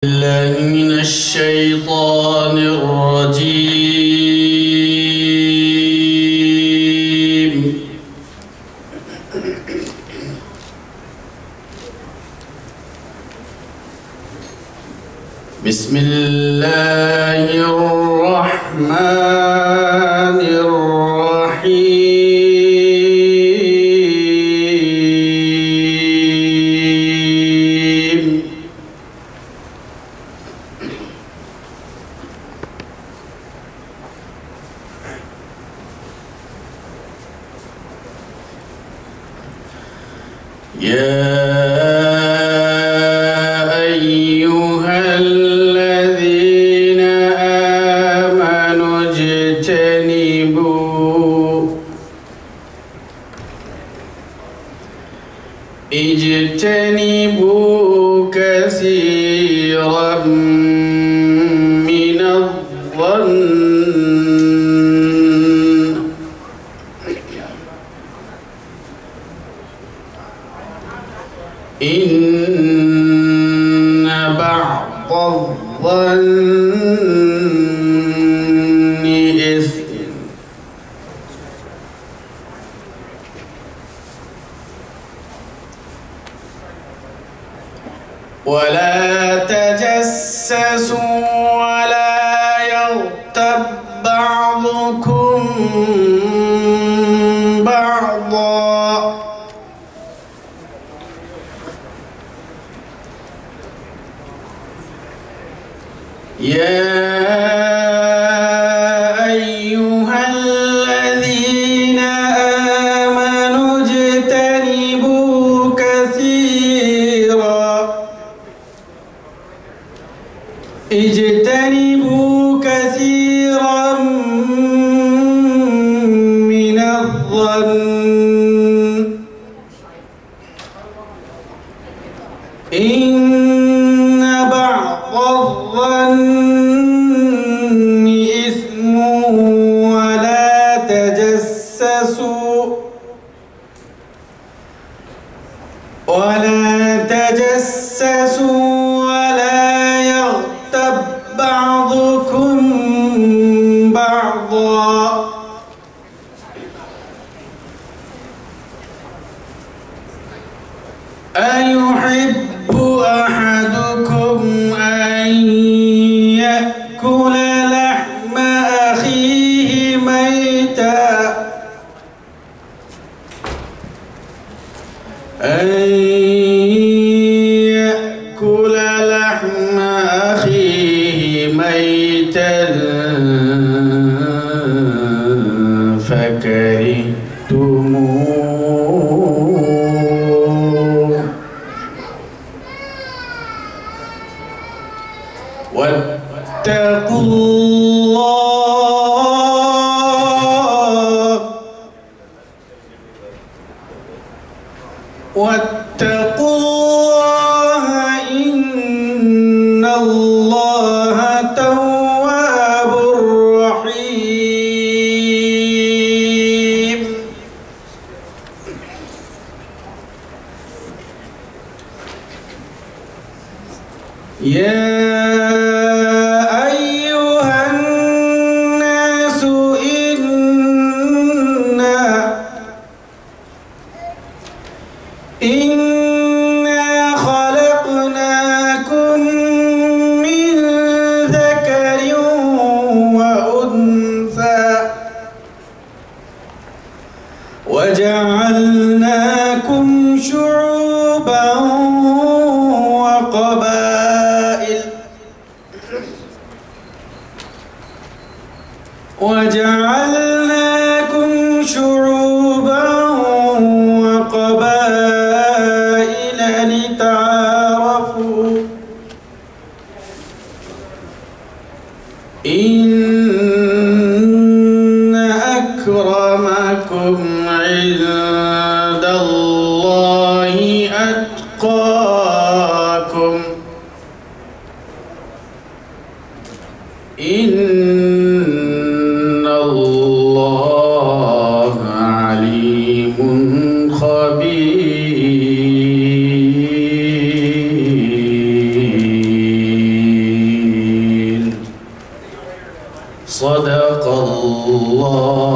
بالله من الشيطان الرجيم. بسم الله الرحمن الرحيم. يا أيها الذين آمنوا اجتنبوا كثيرا من الظن إن بعض الظن إثم ولا تجسسوا ولا يغتب بعضكم بعضا يا أيها الذين آمنوا اجتنبوا كثيرا من الظن إن بعض الظن إثم ولا تجسسوا ولا يغتب بعضكم بعضا أيحب أحدكم أن يأكل لحم أخيه ميتا فكرهتموه واتقوا الله إن الله تواب رحيم. يا أيها الناس إنا خلقناكم من ذكر وأنثى وجعلناكم شعوبا وقبائل لتعارفوا إن أكرمكم عند الله أتقاكم إن الله عليم خبير. صدق الله